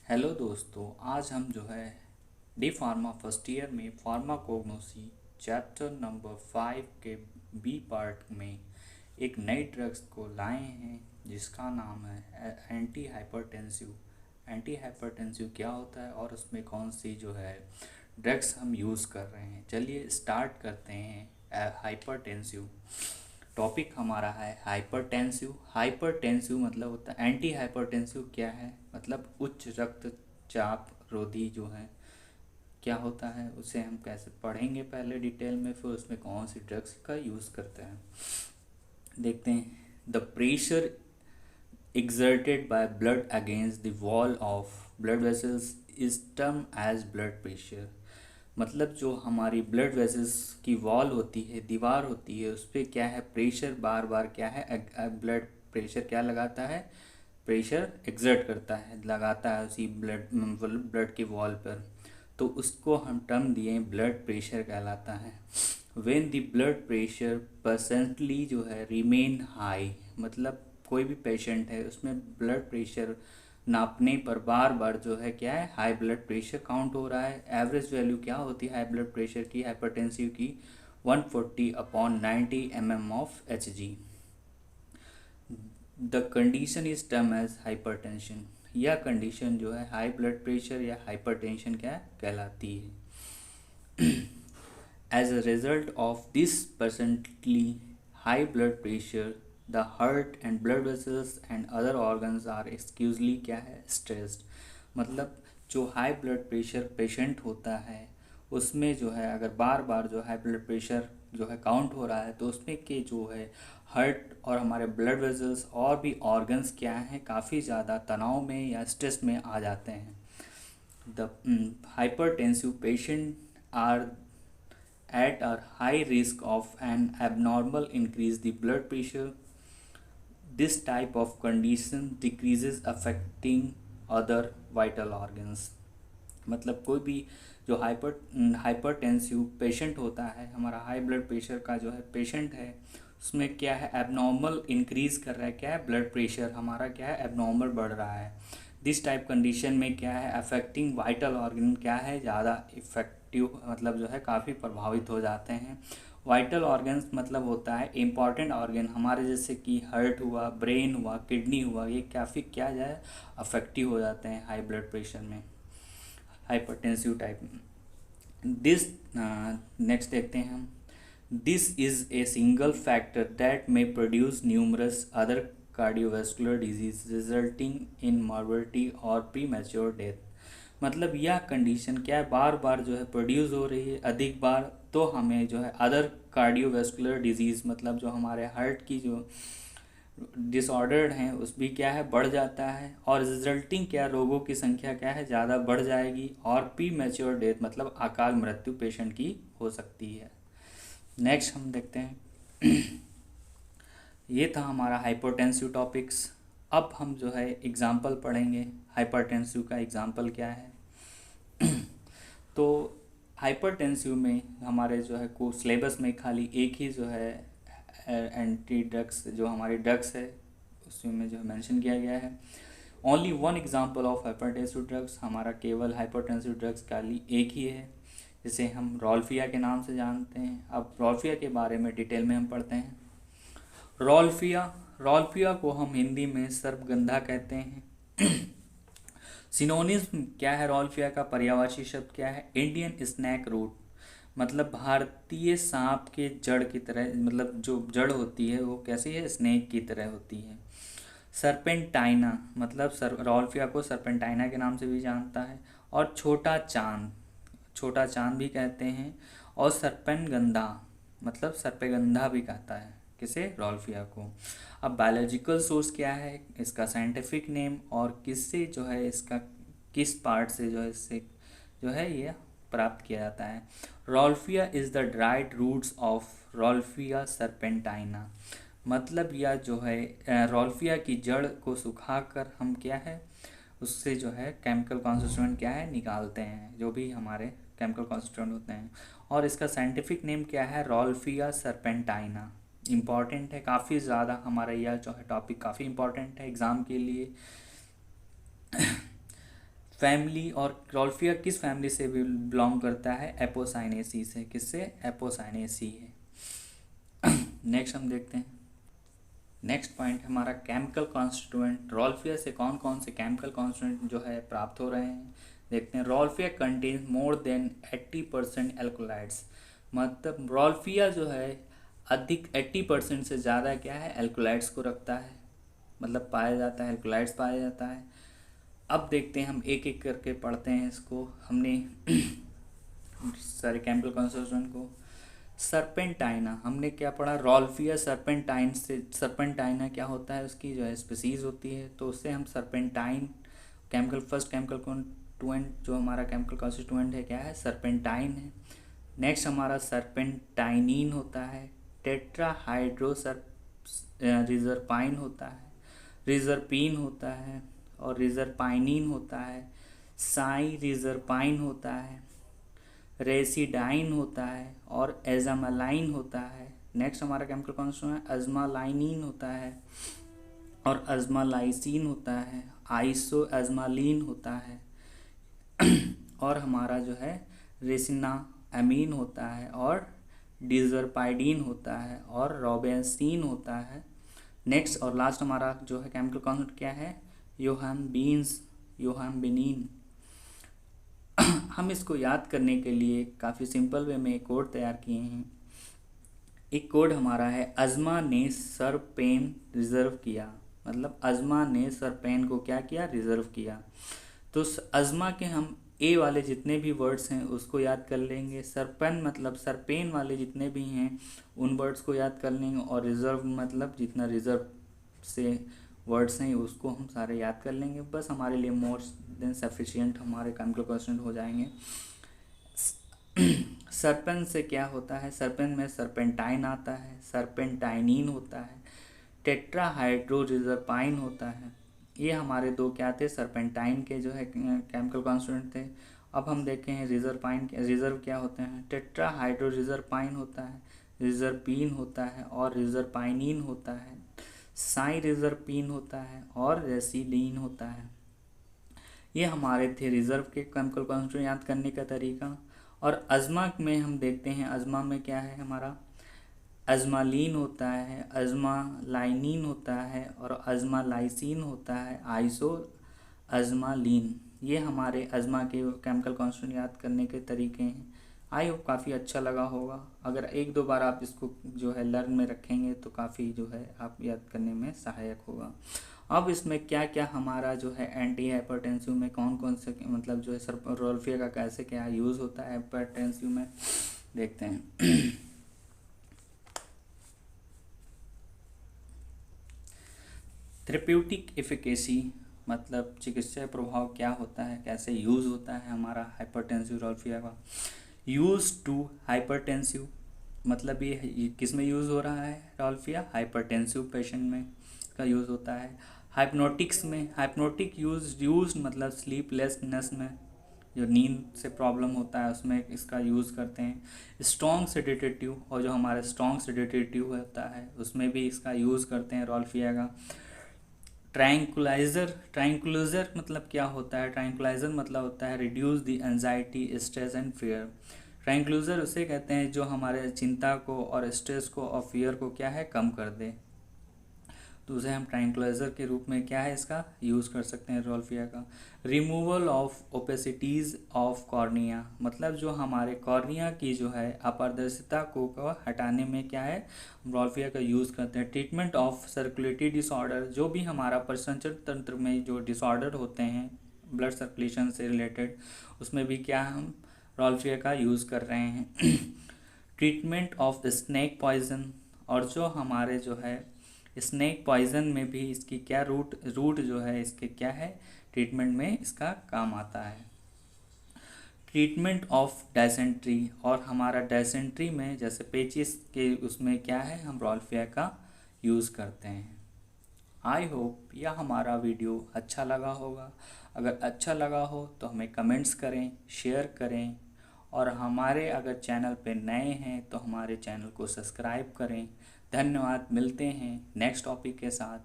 Hello दोस्तों, आज हम जो है डी फार्मा फर्स्ट ईयर में फार्माकोग्नोसी चैप्टर नंबर 5 के बी पार्ट में एक नई ड्रग्स को लाए हैं जिसका नाम है एंटी हाइपरटेंसिव। एंटी हाइपरटेंसिव क्या होता है और उसमें कौन सी जो है ड्रग्स हम यूज़ कर रहे हैं। चलिए स्टार्ट करते हैं। हाइपरटेंसिव टॉपिक हमारा है हाइपरटेंसिव। हाइपरटेंसिव मतलब होता है, एंटी हाइपरटेंसिव क्या है मतलब उच्च रक्तचाप रोधी जो है क्या होता है, उसे हम कैसे पढ़ेंगे पहले डिटेल में, फिर उसमें कौन सी ड्रग्स का यूज़ करते हैं देखते हैं। The pressure exerted by blood against the wall of blood vessels is termed as blood pressure। मतलब जो हमारी ब्लड वेसल्स की वॉल होती है, दीवार होती है, उस पर क्या है प्रेशर बार बार क्या है ब्लड प्रेशर क्या लगाता है, प्रेशर एक्सर्ट करता है, लगाता है उसी ब्लड के वॉल पर, तो उसको हम टर्म दिए ब्लड प्रेशर कहलाता है। व्हेन द ब्लड प्रेशर परसेंटली जो है रिमेन हाई, मतलब कोई भी पेशेंट है उसमें ब्लड प्रेशर नापने पर बार बार जो है क्या है हाई ब्लड प्रेशर काउंट हो रहा है। एवरेज वैल्यू क्या होती है हाई ब्लड प्रेशर की, हाइपरटेंसिव की 140/90 mm of Hg। The condition is term as hypertension. यह कंडीशन जो है हाई ब्लड प्रेशर या हाइपरटेंशन क्या कहलाती है। As a result of this persistently high blood pressure, the heart and blood vessels and other organs are excessively क्या है stressed। मतलब जो हाई ब्लड प्रेशर पेशेंट होता है उसमें जो है अगर बार बार जो हाई ब्लड प्रेशर जो है काउंट हो रहा है तो उसमें के जो है हार्ट और हमारे ब्लड वेसल्स और भी ऑर्गन्स क्या हैं काफ़ी ज़्यादा तनाव में या स्ट्रेस में आ जाते हैं। The hypertensive patient are at a high risk of an abnormal increase the blood pressure. This type of condition decreases affecting other vital organs। मतलब कोई भी जो हाइपरटेंसिव पेशेंट होता है, हमारा हाई ब्लड प्रेशर का जो है पेशेंट है, उसमें क्या है एबनॉर्मल इंक्रीज कर रहा है, क्या है ब्लड प्रेशर हमारा क्या है एबनॉर्मल बढ़ रहा है। दिस टाइप कंडीशन में क्या है अफेक्टिंग वाइटल ऑर्गन क्या है ज़्यादा इफेक्टिव, मतलब जो है काफ़ी प्रभावित हो जाते हैं। वाइटल ऑर्गन्स मतलब होता है इम्पॉर्टेंट ऑर्गन हमारे, जैसे कि हार्ट हुआ, ब्रेन हुआ, किडनी हुआ, ये काफ़ी क्या जाए अफेक्टिव हो जाते हैं हाई ब्लड प्रेशर में, हाइपरटेंसिव टाइप में। दिस नेक्स्ट देखते हैं हम। This is a single factor that may produce numerous other cardiovascular disease resulting in morbidity और प्री मैच्योर डेथ। मतलब यह कंडीशन क्या है बार बार जो है प्रोड्यूस हो रही है अधिक बार, तो हमें जो है अदर कार्डियोवास्कुलर डिजीज़ मतलब जो हमारे हार्ट की जो डिसऑर्डर्ड हैं उस भी क्या है बढ़ जाता है, और रिजल्टिंग क्या रोगों की संख्या क्या है ज़्यादा बढ़ जाएगी, और प्री मैच्योर डेथ मतलब अकाल मृत्यु पेशेंट की हो सकती है। नेक्स्ट हम देखते हैं। ये था हमारा हाइपरटेंसिव टॉपिक्स। अब हम जो है एग्जाम्पल पढ़ेंगे हाइपरटेंसिव का एग्जाम्पल क्या है। तो हाइपरटेंसिव में हमारे जो है को सिलेबस में खाली एक ही जो है एंटी ड्रग्स जो हमारी ड्रग्स है उसमें जो है मेंशन किया गया है। Only one example of hypertensive drugs, हमारा केवल हाइपरटेंसिव ड्रग्स खाली एक ही है जिसे हम रॉल्फिया के नाम से जानते हैं। अब रॉल्फिया के बारे में डिटेल में हम पढ़ते हैं। रॉल्फिया, रॉल्फिया को हम हिंदी में सर्पगंधा कहते हैं। सिनोनिज्म क्या है रॉल्फिया का, पर्यायवाची शब्द क्या है इंडियन स्नैक रूट, मतलब भारतीय सांप के जड़ की तरह, मतलब जो जड़ होती है वो कैसी है स्नेक की तरह होती है। सरपेंटाइना मतलब रॉल्फिया को सरपेंटाइना के नाम से भी जानता है, और छोटा चांद, छोटा चांद भी कहते हैं, और सरपेनगंधा मतलब सर्पेगंधा भी कहता है किसे, रॉल्फिया को। अब बायोलॉजिकल सोर्स क्या है, इसका साइंटिफिक नेम, और किससे जो है इसका किस पार्ट से जो है इससे जो है ये प्राप्त किया जाता है। Rauwolfia is the dried roots of rauwolfia serpentina, मतलब यह जो है रॉल्फिया की जड़ को सुखाकर हम क्या है उससे जो है केमिकल कॉन्स्टिट्यूएंट क्या है निकालते हैं, जो भी हमारे केमिकल कॉन्स्टिट्यूएंट होते हैं। और इसका साइंटिफिक नेम क्या है, रॉल्फिया सरपेंटाइना। इम्पॉर्टेंट है काफ़ी ज़्यादा, हमारा यह जो है टॉपिक काफ़ी इम्पॉर्टेंट है एग्ज़ाम के लिए। फैमिली, और रॉल्फिया किस फैमिली से बिलोंग करता है? एपोसाइनेसी से। किससे? एपोसाइनेसी है। नेक्स्ट हम देखते हैं, नेक्स्ट पॉइंट हमारा केमिकल कॉन्स्टिट्यूएंट। रॉल्फिया से कौन कौन से केमिकल कॉन्स्टिट्यूएंट जो है प्राप्त हो रहे हैं, देखते हैं। Rauwolfia contains more than 80% alkaloids. मतलब रॉल्फिया जो है अधिक 80% से ज़्यादा क्या है? एल्कोलाइड्स को रखता है, मतलब पाया जाता है, एल्कोलाइड्स पाया जाता है। अब देखते हैं, हम एक एक करके पढ़ते हैं इसको। हमने सारे केमिकल कॉन्स्टिट्यूएंट को। सरपेंटाइना हमने क्या पढ़ा? रॉल्फिया सरपेंटाइन से, सरपेंटाइना क्या होता है? उसकी जो है स्पीसीज होती है, तो उससे हम serpentine chemical, first chemical constituent जो हमारा केमिकल कॉन्स्टिट्यूएंट है क्या है? सरपेंटाइन है। नेक्स्ट हमारा सरपेंटाइनिन होता है, टेट्राहाइड्रोसर रिजरपाइन होता है, रिजरपीन होता है, और रिजरपाइनिन होता है, साई रिजरपाइन होता है, रेसिडाइन होता है, और एजामालाइन होता है। नेक्स्ट हमारा केमिकल कॉन्स्टिट्यूएंट अजमालाइनिन होता है, और अजमालाइसिन होता है, आइसो अजमालिन होता है, और हमारा जो है रेसिना अमीन होता है, और डिजरपाइडिन होता है, और रोबेंसिन होता है। नेक्स्ट और लास्ट हमारा जो है केमिकल कॉन्स्टिट्यूएंट क्या है? योहाम्बिनिन। हम इसको याद करने के लिए काफ़ी सिंपल वे में एक कोड तैयार किए हैं। एक कोड हमारा है, अजमा ने सर पेन रिजर्व किया। मतलब अजमा ने सर पेन को क्या किया? रिजर्व किया। तो अजमा के हम ए वाले जितने भी वर्ड्स हैं उसको याद कर लेंगे, सरपेन मतलब सरपेन वाले जितने भी हैं उन वर्ड्स को याद कर लेंगे, और रिजर्व मतलब जितना रिजर्व से वर्ड्स हैं उसको हम सारे याद कर लेंगे। बस हमारे लिए मोर देन सफिशिएंट हमारे केमिकल कॉन्स्टिट्यूएंट हो जाएंगे। सरपेन से क्या होता है? सरपेन में सरपेंटाइन आता है, सरपेंटाइनिन होता है, टेट्राहाइड्रोरिजरपाइन होता है। ये हमारे दो क्या थे? सरपेंटाइन के जो है केमिकल कॉन्स्टिट्यूएंट थे। अब हम देखें हैं रिजरपाइन, रिजर्व क्या होते हैं? टेट्राहाइड्रोरिजरपाइन होता है, रिजरपीन होता है, और रिजरपाइनिन होता है, साई रिजरपीन होता है, और रेसिलीन होता है। ये हमारे थे रिजर्व के केमिकल कॉन्स्टिट्यूएंट याद करने का तरीका। और अजमा में हम देखते हैं, अजमा में क्या है हमारा? अजमालिन होता है, अजमालाइनिन होता है, और अजमालाइसिन होता है, आइसो अजमालिन। ये हमारे अजमा के केमिकल कॉन्स्टिट्यूएंट याद करने के तरीके हैं। आई होप काफ़ी अच्छा लगा होगा। अगर एक दो बार आप इसको जो है लर्न में रखेंगे तो काफ़ी जो है आप याद करने में सहायक होगा। अब इसमें क्या क्या हमारा जो है एंटी हाइपरटेंसिव में कौन कौन से मतलब जो है रॉल्फिया का कैसे क्या यूज़ होता है हाइपरटेंसिव में, देखते हैं। थेरेप्यूटिक एफिकेसी मतलब चिकित्सा प्रभाव क्या होता है, कैसे यूज़ होता है हमारा हाइपरटेंसिव रॉल्फिया का। यूज़ टू हाइपरटेंसिव मतलब ये किस में यूज़ हो रहा है? रॉल्फिया हाइपरटेंसिव पेशेंट में इसका यूज़ होता है। हाइप्नोटिक्स में, हाइप्नोटिक यूज़ मतलब स्लीपलेसनेस में, जो नींद से प्रॉब्लम होता है उसमें इसका यूज़ करते हैं। स्ट्रॉन्ग सेडेटिव, और जो हमारे स्ट्रॉन्ग सेडेटिव होता है उसमें भी इसका यूज़ करते हैं रॉल्फिया का। ट्रैंक्विलाइजर मतलब क्या होता है? ट्रैंक्विलाइजर मतलब होता है reduce the anxiety, stress and fear. Tranquilliser उसे कहते हैं जो हमारे चिंता को और स्ट्रेस को और फियर को क्या है? कम कर दे। तो उसे हम ट्रैंक्विलाइजर के रूप में क्या है इसका यूज़ कर सकते हैं रॉल्फिया का। रिमूवल ऑफ ओपेसिटीज़ ऑफ कॉर्निया मतलब जो हमारे कॉर्निया की जो है अपारदर्शिता को हटाने में क्या है रॉल्फिया का यूज़ करते हैं। ट्रीटमेंट ऑफ सर्कुलेटरी डिसऑर्डर, जो भी हमारा पाचन तंत्र में जो डिसऑर्डर होते हैं ब्लड सर्कुलेशन से रिलेटेड, उसमें भी क्या हम रॉल्फिया का यूज़ कर रहे हैं। ट्रीटमेंट ऑफ स्नेक पॉइजन, और जो हमारे जो है स्नेक पॉइजन में भी इसकी क्या रूट जो है इसके क्या है ट्रीटमेंट में इसका काम आता है। ट्रीटमेंट ऑफ डायसेंट्री, और हमारा डायसेंट्री में जैसे पेचिस के उसमें क्या है हम रॉल्फिया का यूज़ करते हैं। आई होप यह हमारा वीडियो अच्छा लगा होगा। अगर अच्छा लगा हो तो हमें कमेंट्स करें, शेयर करें, और हमारे अगर चैनल पे नए हैं तो हमारे चैनल को सब्सक्राइब करें। धन्यवाद। मिलते हैं नेक्स्ट टॉपिक के साथ।